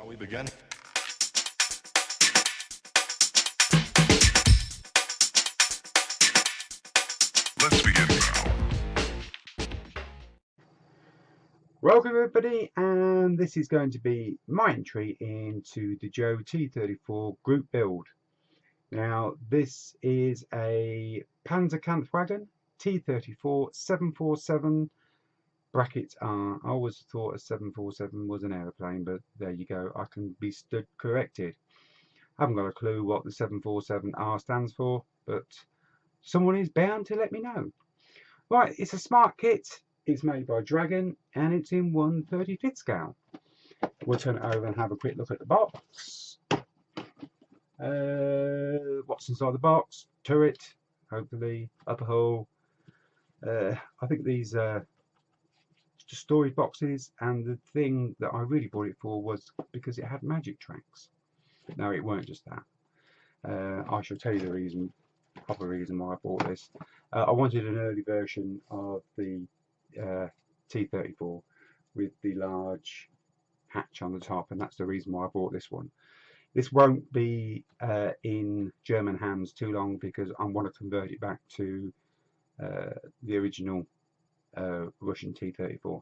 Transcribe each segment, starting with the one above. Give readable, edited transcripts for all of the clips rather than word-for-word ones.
Shall we begin? Let's begin now. Welcome everybody, and this is going to be my entry into the Joe T34 group build. Now this is a Panzerkampfwagen T34 747. Brackets are, I always thought a 747 was an aeroplane, but there you go, I can be stood corrected. I haven't got a clue what the 747R stands for, but someone is bound to let me know. Right, it's a smart kit. It's made by Dragon and it's in 1/35 scale. We'll turn it over and have a quick look at the box. What's inside the box? Turret, hopefully, upper hull. I think these are just storage boxes, and the thing that I really bought it for was because it had magic tracks. No, it weren't just that. I shall tell you the proper reason why I bought this. I wanted an early version of the T34 with the large hatch on the top, and that's the reason why I bought this one. This won't be in German hands too long because I want to convert it back to the original Russian T34.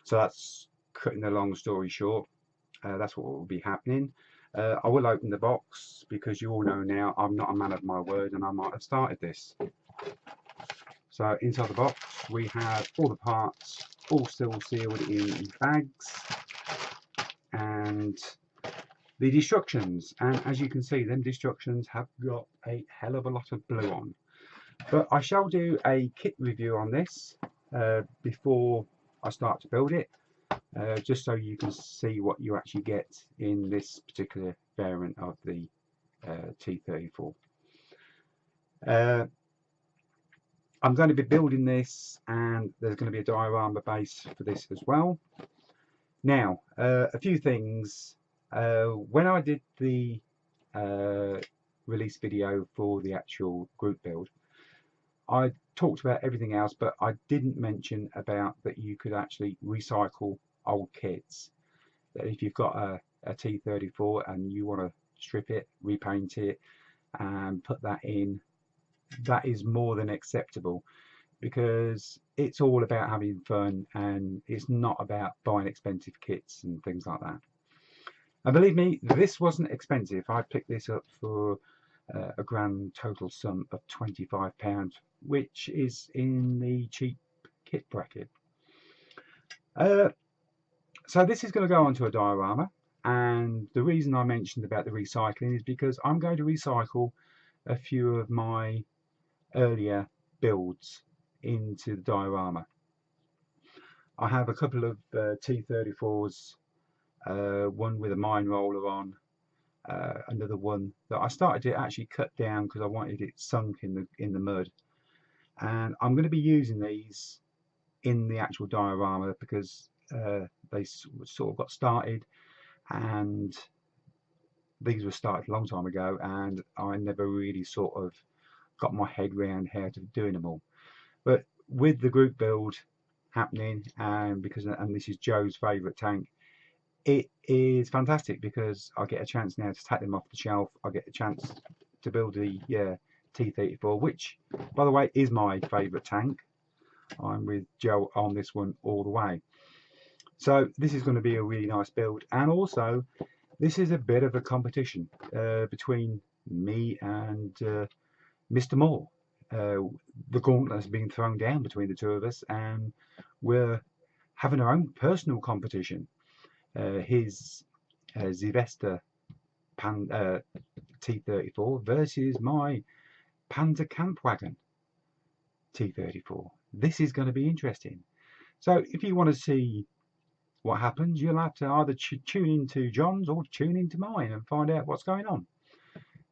So that's cutting the long story short. That's what will be happening. I will open the box because you all know now I'm not a man of my word and I might have started this. So inside the box we have all the parts, all still sealed in bags, and the destructions. And as you can see, them destructions have got a hell of a lot of blue on. But I shall do a kit review on this before I start to build it, just so you can see what you actually get in this particular variant of the T34. I'm going to be building this, and there's going to be a diorama base for this as well. Now, a few things. When I did the release video for the actual group build, I talked about everything else, but I didn't mention about that you could actually recycle old kits. That if you've got a T34 and you want to strip it, repaint it, and put that in, that is more than acceptable, because it's all about having fun and it's not about buying expensive kits and things like that. And believe me, this wasn't expensive. I picked this up for a grand total sum of £25, which is in the cheap kit bracket. So this is going to go onto a diorama, and the reason I mentioned about the recycling is because I'm going to recycle a few of my earlier builds into the diorama. I have a couple of T34s, one with a mine roller on, another one that I started to actually cut down because I wanted it sunk in the mud, and I'm going to be using these in the actual diorama because they sort of got started, and these were started a long time ago and I never really sort of got my head around how to doing them all. But with the group build happening, and this is Joe's favourite tank, it is fantastic because I get a chance now to take them off the shelf. I get a chance to build the T34, which by the way is my favourite tank. I'm with Joe on this one all the way. So this is going to be a really nice build, and also this is a bit of a competition between me and Mr. Moore. The gauntlet has been thrown down between the two of us, and we're having our own personal competition. His Zivesta T34 versus my Panzerkampfwagen T34. This is going to be interesting. So if you want to see what happens, you'll have to either tune into John's or tune into mine and find out what's going on.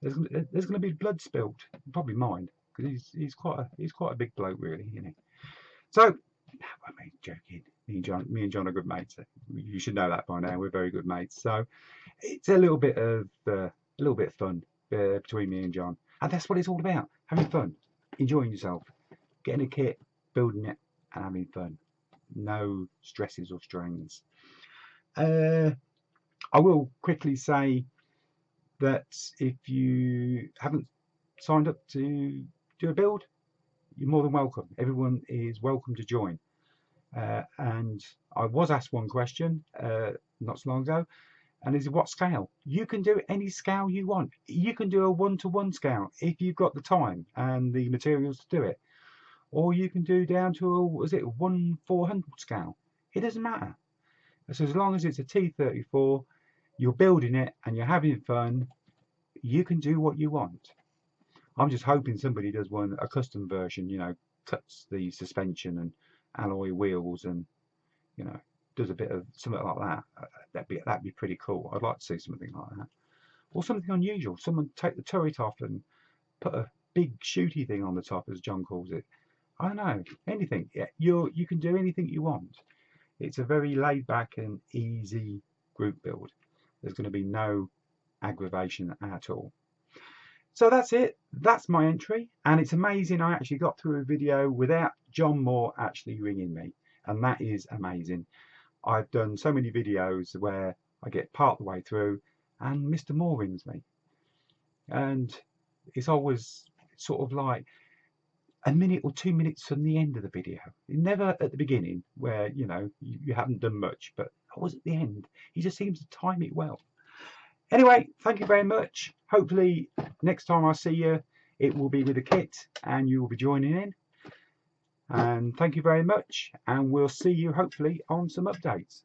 There's going to be blood spilled, probably mine, because he's quite a big bloke, really, you know. So, I'm joking. Me and John are good mates. You should know that by now. We're very good mates. So it's a little bit of fun between me and John, and that's what it's all about: having fun, enjoying yourself, getting a kit, building it, and having fun. No stresses or strains. I will quickly say that if you haven't signed up to do a build, you're more than welcome. Everyone is welcome to join. And I was asked one question not so long ago, and is what scale? You can do any scale you want. You can do a 1-to-1 scale if you've got the time and the materials to do it, or you can do down to a 1/400 scale. It doesn't matter. So as long as it's a T34, you're building it and you're having fun, you can do what you want. I'm just hoping somebody does a custom version, cuts the suspension and alloy wheels and, does a bit of something like that. That'd be pretty cool. I'd like to see something like that. Or something unusual. Someone take the turret off and put a big shooty thing on the top, as John calls it. I don't know. Anything. Yeah, you can do anything you want. It's a very laid back and easy group build. There's going to be no aggravation at all. So that's it. That's my entry, and it's amazing I actually got through a video without John Moore actually ringing me, and that is amazing. I've done so many videos where I get part of the way through and Mr. Moore rings me, and it's always sort of like a minute or 2 minutes from the end of the video. Never at the beginning where you haven't done much, but always at the end. He just seems to time it well. Anyway, thank you very much. Hopefully next time I see you, it will be with a kit and you will be joining in. And thank you very much, and we'll see you hopefully on some updates.